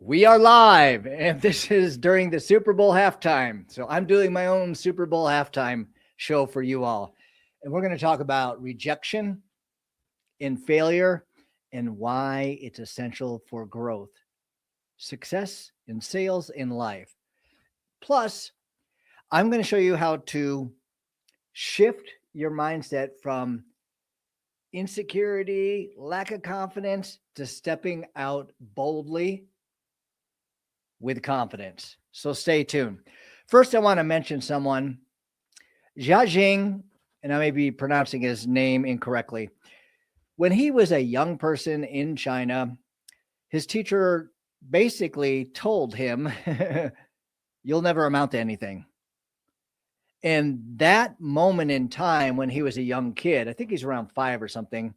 We are live, and this is during the Super Bowl halftime. So I'm doing my own Super Bowl halftime show for you all. And we're going to talk about rejection and failure and why it's essential for growth, success in sales, in life. Plus, I'm going to show you how to shift your mindset from insecurity, lack of confidence to stepping out boldly with confidence. So stay tuned. First, I want to mention someone, Jing, and I may be pronouncing his name incorrectly. When he was a young person in China, his teacher basically told him, you'll never amount to anything. And that moment in time when he was a young kid, I think he's around 5 or something,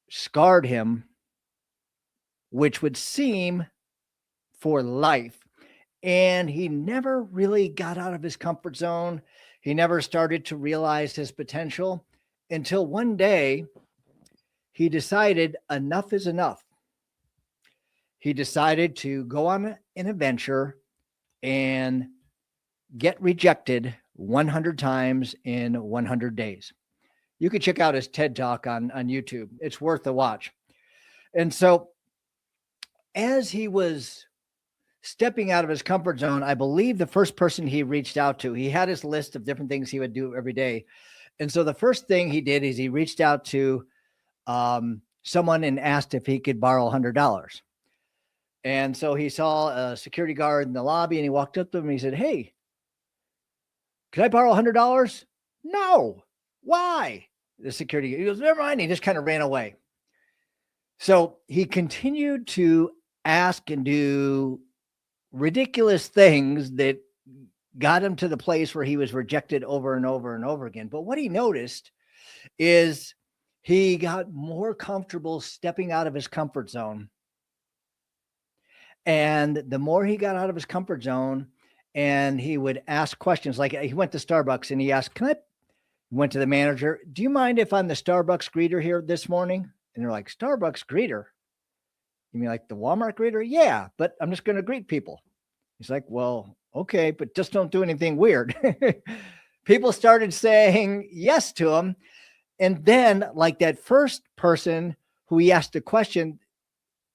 scarred him, which would seem for life. And he never really got out of his comfort zone. He never started to realize his potential until one day he decided enough is enough. He decided to go on an adventure and get rejected 100 times in 100 days. You can check out his TED Talk on YouTube. It's worth the watch. And so as he was stepping out of his comfort zone, I believe the first person he reached out to, he had his list of different things he would do every day. And so the first thing he did is he reached out to someone and asked if he could borrow $100. And so he saw a security guard in the lobby and he walked up to him and he said, "Hey, could I borrow $100? No. Why?" The security, he goes, "Never mind." He just kind of ran away. So he continued to ask and do ridiculous things that got him to the place where he was rejected over and over and over again. But what he noticed is he got more comfortable stepping out of his comfort zone. And the more he got out of his comfort zone and he would ask questions, like he went to Starbucks and he asked, went to the manager, "Do you mind if I'm the Starbucks greeter here this morning?" And they're like, "Starbucks greeter? You mean like the Walmart greeter?" "Yeah, but I'm just going to greet people." He's like, "Well, okay, but just don't do anything weird." People started saying yes to him. And then, like that first person who he asked a question,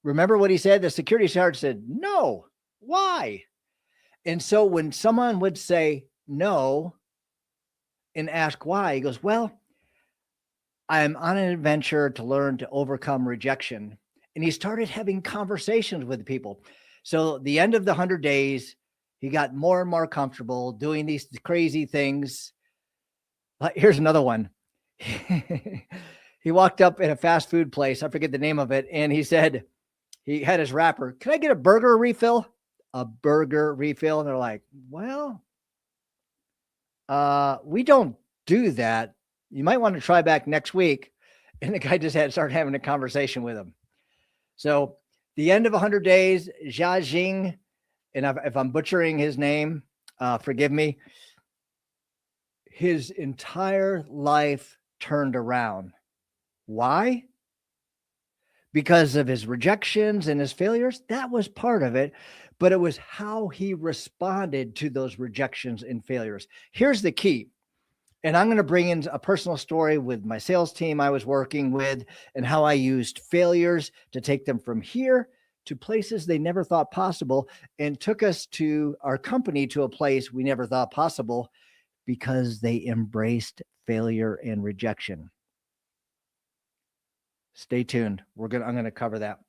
remember what he said? The security guard said, "No, why?" And so when someone would say no and ask why, he goes, "Well, I'm on an adventure to learn to overcome rejection." And he started having conversations with people. So the end of the 100 days, he got more and more comfortable doing these crazy things. Here's another one. He walked up at a fast food place. I forget the name of it. And he said, he had his wrapper, "Can I get a burger refill?" A burger refill. And they're like, "Well, we don't do that. You might want to try back next week." And the guy just had to start having a conversation with him. So the end of 100 days, Jing, and if I'm butchering his name, forgive me, his entire life turned around. Why? Because of his rejections and his failures. That was part of it, but it was how he responded to those rejections and failures. Here's the key. And I'm going to bring in a personal story with my sales team I was working with and how I used failures to take them from here to places they never thought possible and took us to our company to a place we never thought possible because they embraced failure and rejection. Stay tuned. I'm going to cover that.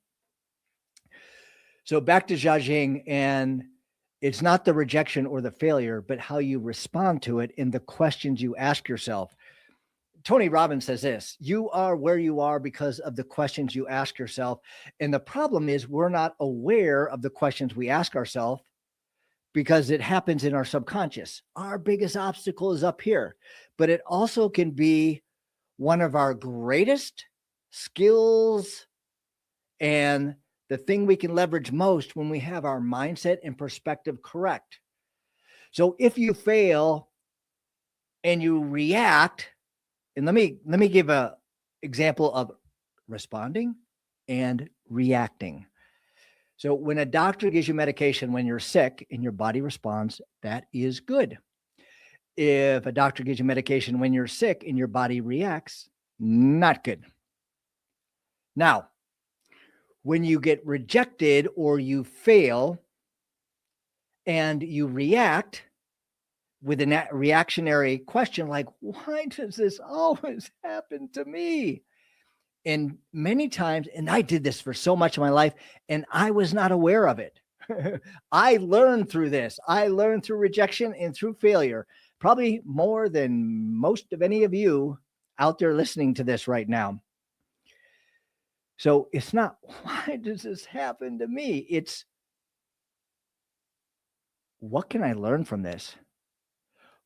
So back to Jing, and it's not the rejection or the failure, but how you respond to it and the questions you ask yourself. Tony Robbins says this: "You are where you are because of the questions you ask yourself." And the problem is we're not aware of the questions we ask ourselves because it happens in our subconscious. Our biggest obstacle is up here, but it also can be one of our greatest skills and the thing we can leverage most when we have our mindset and perspective correct. So if you fail and you react, and let me give a example of responding and reacting. So when a doctor gives you medication when you're sick and your body responds, that is good. If a doctor gives you medication when you're sick and your body reacts, not good. Now, when you get rejected or you fail and you react with a reactionary question like, why does this always happen to me? And many times, and I did this for so much of my life, and I was not aware of it. I learned through this. I learned through rejection and through failure, probably more than most of any of you out there listening to this right now. So it's not, why does this happen to me? It's, what can I learn from this?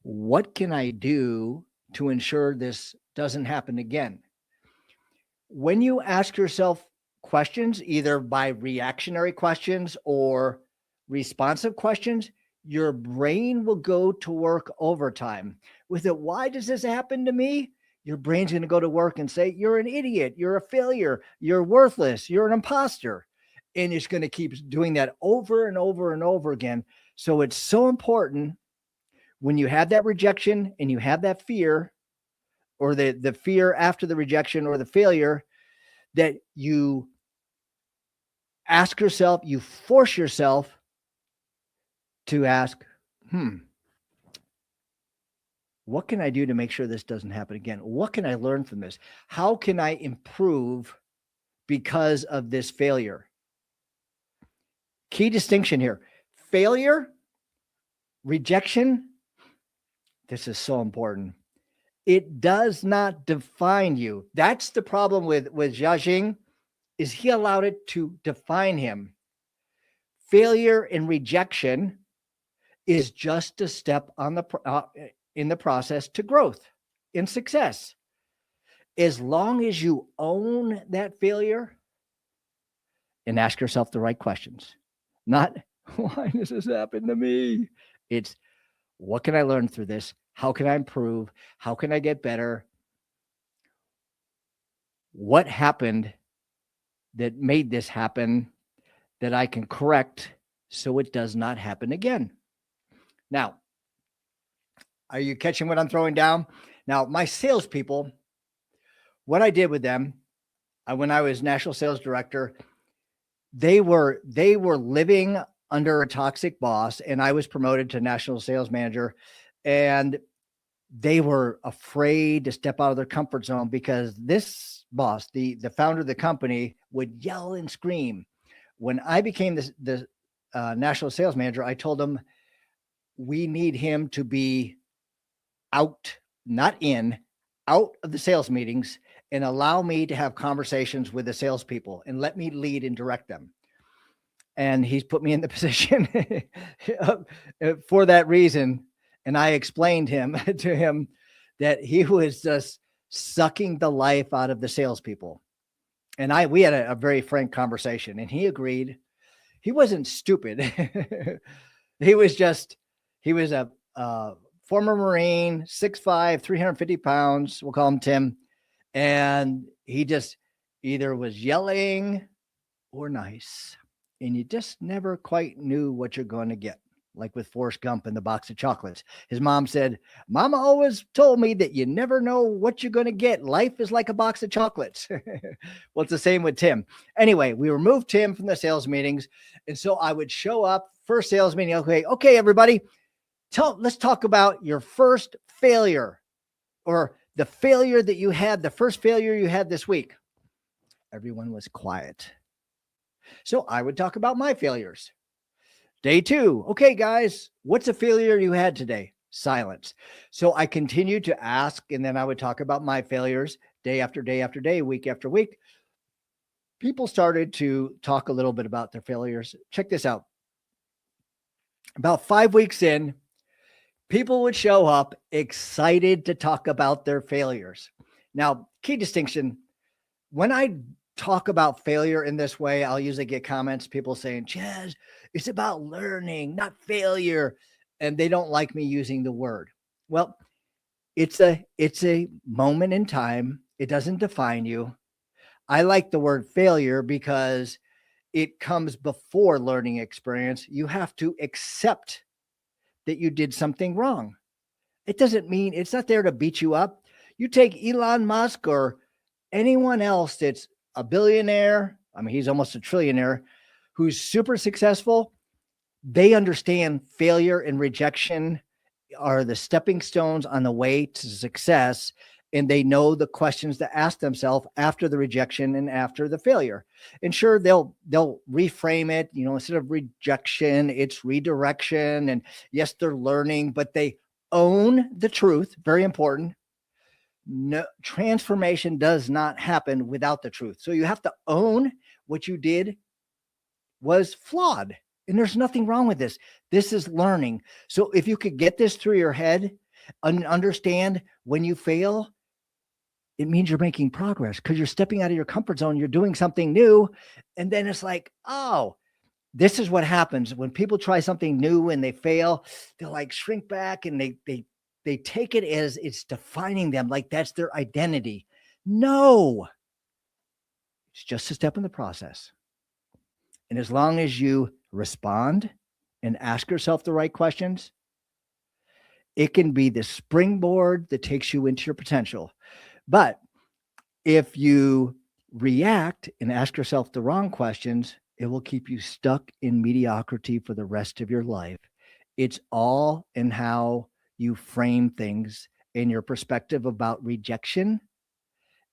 What can I do to ensure this doesn't happen again? When you ask yourself questions, either by reactionary questions or responsive questions, your brain will go to work overtime. With it, why does this happen to me? Your brain's going to go to work and say, you're an idiot, you're a failure, you're worthless, you're an imposter. And it's going to keep doing that over and over and over again. So it's so important when you have that rejection and you have that fear, or the fear after the rejection or the failure, that you ask yourself, you force yourself to ask, what can I do to make sure this doesn't happen again? What can I learn from this? How can I improve because of this failure? Key distinction here: failure, rejection. This is so important. It does not define you. That's the problem with Jiajing, is he allowed it to define him. Failure and rejection is just a step on in the process to growth and success. As long as you own that failure and ask yourself the right questions, not why does this happen to me? It's, what can I learn through this? How can I improve? How can I get better? What happened that made this happen that I can correct so it does not happen again? Now, are you catching what I'm throwing down? Now, my salespeople, what I did with them when I was national sales director, they were living under a toxic boss, and I was promoted to national sales manager, and they were afraid to step out of their comfort zone because this boss, the founder of the company, would yell and scream. When I became the national sales manager, I told them, we need him to be out, not in, out of the sales meetings, and allow me to have conversations with the salespeople and let me lead and direct them. And he's put me in the position for that reason. And I explained to him that he was just sucking the life out of the salespeople. And we had a very frank conversation, and he agreed. He wasn't stupid. He was a former Marine, 6'5", 350 pounds. We'll call him Tim. And he just either was yelling or nice. And you just never quite knew what you're going to get. Like with Forrest Gump and the box of chocolates. His mom said, Mama always told me that you never know what you're going to get. Life is like a box of chocolates. Well, it's the same with Tim. Anyway, we removed Tim from the sales meetings. And so I would show up, first sales meeting. Okay, everybody, let's talk about your first failure, or the failure that you had, the first failure you had this week. Everyone was quiet. So I would talk about my failures. Day 2. Okay, guys, what's a failure you had today? Silence. So I continued to ask, and then I would talk about my failures day after day after day, week after week. People started to talk a little bit about their failures. Check this out. About 5 weeks in, people would show up excited to talk about their failures. Now, key distinction, when I talk about failure in this way, I'll usually get comments, people saying, Chaz, it's about learning, not failure. And they don't like me using the word. Well, it's a moment in time. It doesn't define you. I like the word failure because it comes before learning experience. You have to accept that you did something wrong. It doesn't mean it's not there to beat you up. You take Elon Musk or anyone else that's a billionaire, I mean, he's almost a trillionaire, who's super successful. They understand failure and rejection are the stepping stones on the way to success. And they know the questions to ask themselves after the rejection and after the failure. And sure, they'll reframe it, instead of rejection, it's redirection. And yes, they're learning, but they own the truth. Very important. No, transformation does not happen without the truth. So you have to own what you did was flawed. And there's nothing wrong with this. This is learning. So if you could get this through your head and understand when you fail, it means you're making progress because you're stepping out of your comfort zone. You're doing something new. And then it's like, oh, this is what happens when people try something new and they fail. They'll like shrink back and they take it as it's defining them, like that's their identity. No, it's just a step in the process. And as long as you respond and ask yourself the right questions, it can be the springboard that takes you into your potential. But if you react and ask yourself the wrong questions, it will keep you stuck in mediocrity for the rest of your life. It's all in how you frame things in your perspective about rejection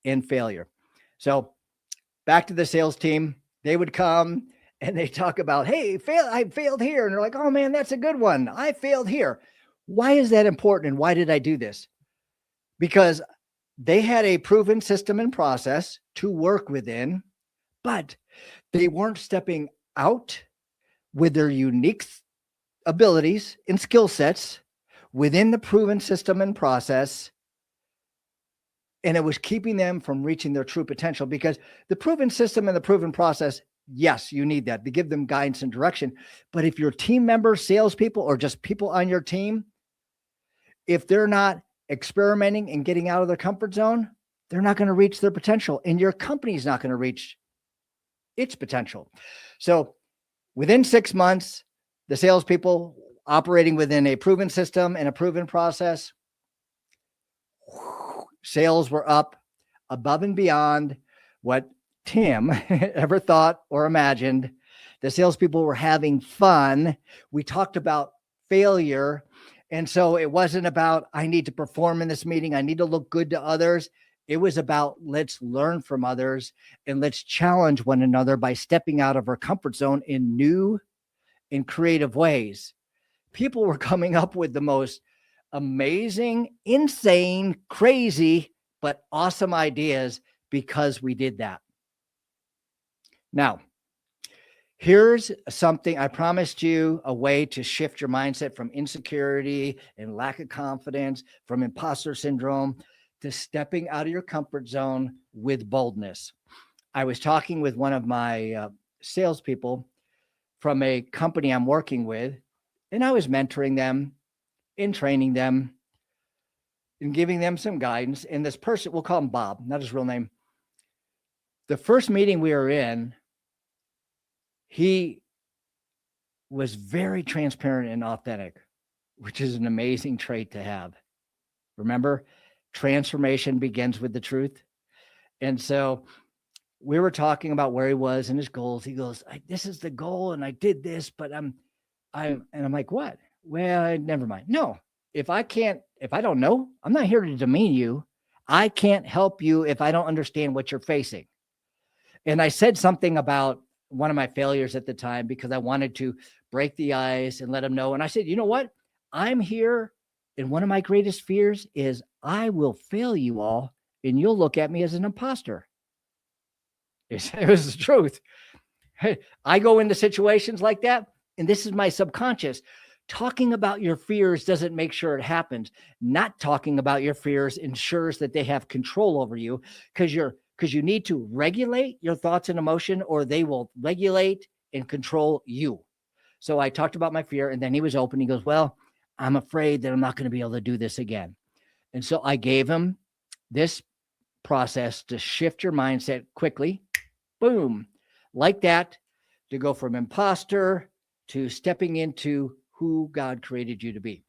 and failure. So back to the sales team, they would come and they talk about, hey, I failed here. And they're like, oh man, that's a good one. I failed here. Why is that important? And why did I do this? Because they had a proven system and process to work within, but they weren't stepping out with their unique abilities and skill sets within the proven system and process. And it was keeping them from reaching their true potential because the proven system and the proven process, yes, you need that to give them guidance and direction. But if your team members, salespeople, or just people on your team, if they're not experimenting and getting out of their comfort zone, they're not going to reach their potential and your company's not going to reach its potential. So within 6 months, the salespeople operating within a proven system and a proven process, sales were up above and beyond what Tim ever thought or imagined. The salespeople were having fun. We talked about failure. And so it wasn't about, I need to perform in this meeting. I need to look good to others. It was about, let's learn from others and let's challenge one another by stepping out of our comfort zone in new and creative ways. People were coming up with the most amazing, insane, crazy, but awesome ideas because we did that. Now, here's something I promised you, a way to shift your mindset from insecurity and lack of confidence, from imposter syndrome to stepping out of your comfort zone with boldness. I was talking with one of my salespeople from a company I'm working with, and I was mentoring them and training them and giving them some guidance. And this person, we'll call him Bob, not his real name. The first meeting we were in, he was very transparent and authentic, which is an amazing trait to have. Remember, transformation begins with the truth. And so we were talking about where he was and his goals. He goes, this is the goal. And I did this, but I'm like, what? Well, never mind. No, if I don't know, I'm not here to demean you. I can't help you if I don't understand what you're facing. And I said something about one of my failures at the time because I wanted to break the ice and let him know. And I said, you know what? I'm here. And one of my greatest fears is I will fail you all and you'll look at me as an imposter. It was the truth. Hey, I go into situations like that, and this is my subconscious. Talking about your fears doesn't make sure it happens. Not talking about your fears ensures that they have control over you because you need to regulate your thoughts and emotion, or they will regulate and control you. So I talked about my fear, and then he was open. He goes, well, I'm afraid that I'm not going to be able to do this again. And so I gave him this process to shift your mindset quickly. Boom. Like that. to go from imposter to stepping into who God created you to be,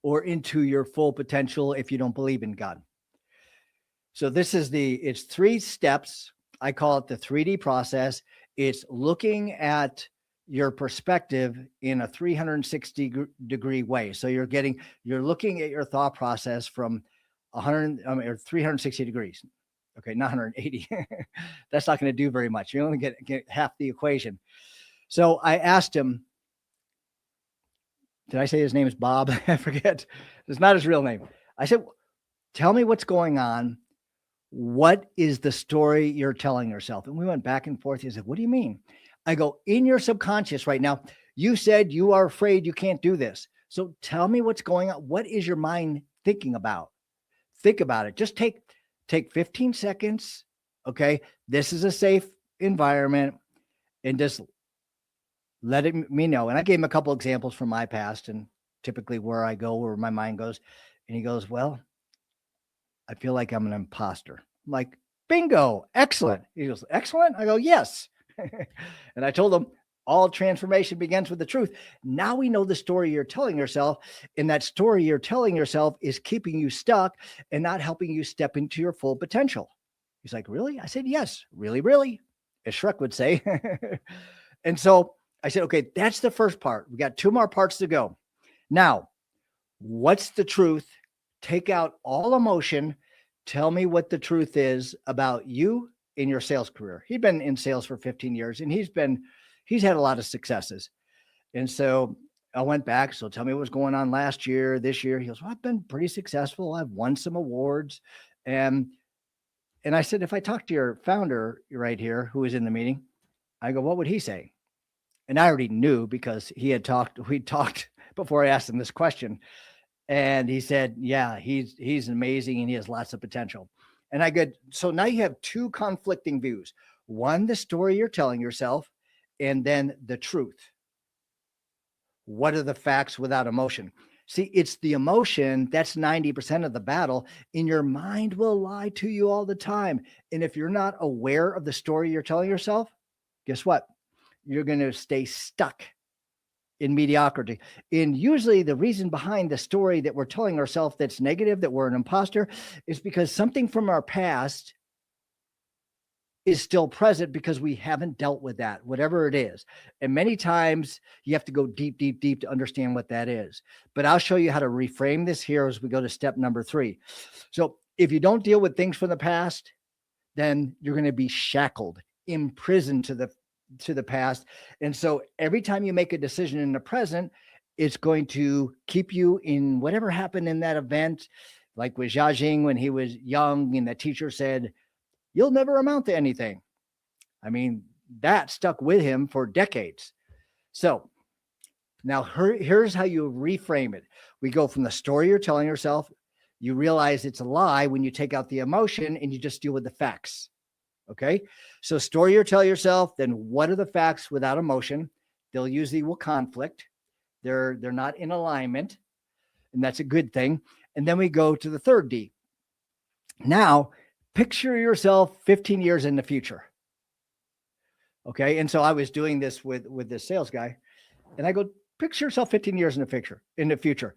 or into your full potential if you don't believe in God. So it's 3 steps. I call it the 3D process. It's looking at your perspective in a 360-degree way. So you're looking at your thought process from 100 or 360 degrees. Okay, not 180. That's not going to do very much. You only get half the equation. So I asked him, did I say his name is Bob? I forget. It's not his real name. I said, tell me what's going on. What is the story you're telling yourself? And we went back and forth. He said, what do you mean? I go, in your subconscious right now, you said you are afraid you can't do this. So tell me what's going on. What is your mind thinking about? Think about it. Just take 15 seconds. Okay. This is a safe environment, and just let me know. And I gave him a couple examples from my past and typically where I go, where my mind goes. And he goes, well, I feel like I'm an imposter. I'm like, bingo, excellent. He goes, excellent. I go, yes. And I told him, all transformation begins with the truth. Now we know the story you're telling yourself, and that story you're telling yourself is keeping you stuck and not helping you step into your full potential. He's like, really? I said, yes, really, really, as Shrek would say. And so I said, okay, that's the first part. We got 2 more parts to go. Now, what's the truth? Take out all emotion. Tell me what the truth is about you in your sales career. He'd been in sales for 15 years and he's had a lot of successes. And so I went back. So tell me what was going on last year, this year. He goes, well, I've been pretty successful. I've won some awards. And I said, if I talk to your founder right here, who was in the meeting, I go, what would he say? And I already knew because we talked before I asked him this question. And he said, yeah, he's amazing and he has lots of potential. And I go, so now you have 2 conflicting views. One, the story you're telling yourself, and then the truth. What are the facts without emotion? See, it's the emotion that's 90% of the battle, and your mind will lie to you all the time. And if you're not aware of the story you're telling yourself, guess what? You're going to stay stuck in mediocrity. And usually the reason behind the story that we're telling ourselves that's negative, that we're an imposter, is because something from our past is still present because we haven't dealt with that, whatever it is. And many times you have to go deep, deep, deep to understand what that is. But I'll show you how to reframe this here as we go to step number 3. So if you don't deal with things from the past, then you're going to be shackled, imprisoned to the past. And so every time you make a decision in the present, it's going to keep you in whatever happened in that event. Like with Jiajing when he was young and the teacher said, you'll never amount to anything. I mean, that stuck with him for decades. So now here's how you reframe it. We go from the story you're telling yourself. You realize it's a lie when you take out the emotion and you just deal with the facts. Okay. So story you tell yourself, then what are the facts without emotion? They'll usually will conflict. They're not in alignment, and that's a good thing. And then we go to the 3rd D. Now, picture yourself 15 years in the future. Okay. And so I was doing this with this sales guy, and I go, picture yourself 15 years in the future.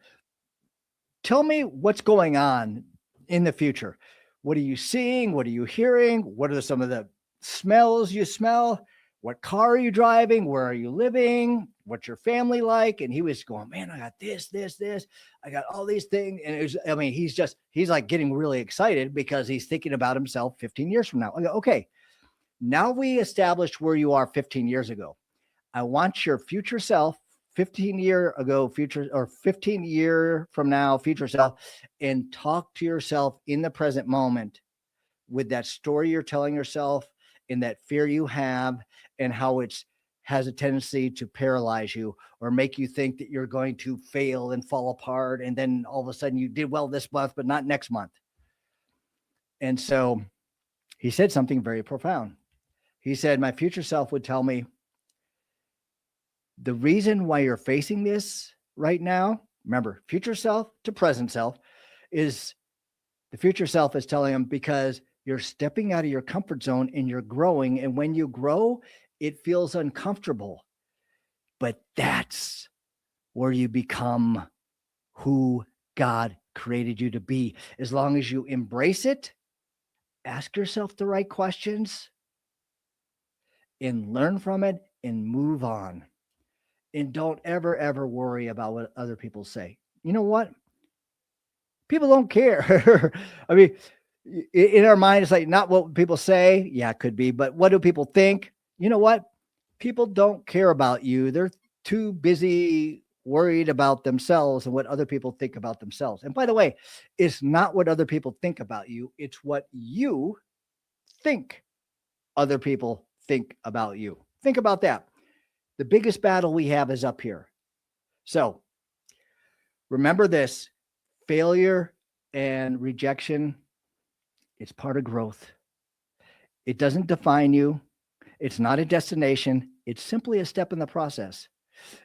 Tell me what's going on in the future. What are you seeing? What are you hearing? What are some of the smells you smell? What car are you driving? Where are you living? What's your family like? And he was going, man, I got this. I got all these things. And he's like getting really excited because he's thinking about himself 15 years from now. I go, okay, now we established where you are 15 years ago. I want your future self, 15 year from now, future self, and talk to yourself in the present moment with that story you're telling yourself and that fear you have, and how it has a tendency to paralyze you or make you think that you're going to fail and fall apart. And then all of a sudden you did well this month, but not next month. And so he said something very profound. He said, my future self would tell me, the reason why you're facing this right now, remember, future self to present self, is the future self is telling him because you're stepping out of your comfort zone and you're growing. And when you grow It feels uncomfortable, but that's where you become who God created you to be. As long as you embrace it, ask yourself the right questions and learn from it and move on. And don't ever, ever worry about what other people say. You know what? People don't care. I mean, in our mind, it's like not what people say. Yeah, it could be, but what do people think? You know what? People don't care about you. They're too busy worried about themselves and what other people think about themselves. And by the way, it's not what other people think about you, it's what you think other people think about you. Think about that. The biggest battle we have is up here. So remember this: failure and rejection, it's part of growth. It doesn't define you. It's not a destination. It's simply a step in the process.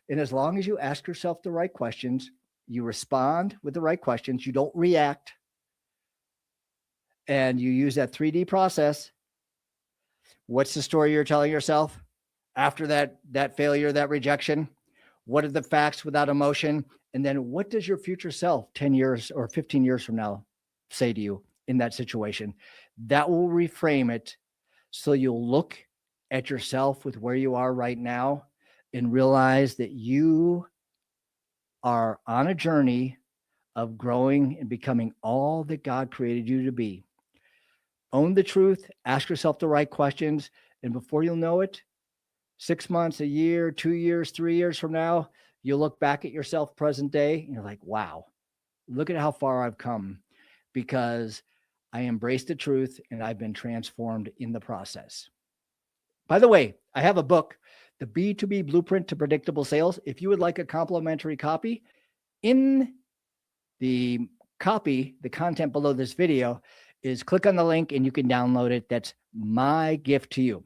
And as long as you ask yourself the right questions, you respond with the right questions, you don't react, and you use that 3D process. What's the story you're telling yourself after that failure, that rejection? What are the facts without emotion? And then what does your future self 10 years or 15 years from now say to you in that situation? That will reframe it so you'll look at yourself with where you are right now and realize that you are on a journey of growing and becoming all that God created you to be. Own the truth, ask yourself the right questions, and before you'll know it, 6 months, a year, 2 years, 3 years from now, you'll look back at yourself present day and you're like, wow, look at how far I've come because I embraced the truth and I've been transformed in the process. By the way, I have a book, The B2B Blueprint to Predictable Sales. If you would like a complimentary copy, in the copy, the content below this video is click on the link and you can download it. That's my gift to you.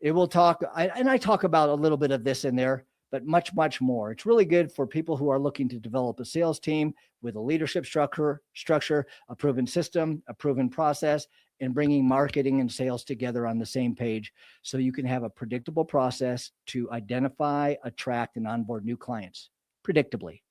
It will talk, and I talk about a little bit of this in there, but much, much more. It's really good for people who are looking to develop a sales team with a leadership structure, a proven system, a proven process, and bringing marketing and sales together on the same page so you can have a predictable process to identify, attract, and onboard new clients predictably.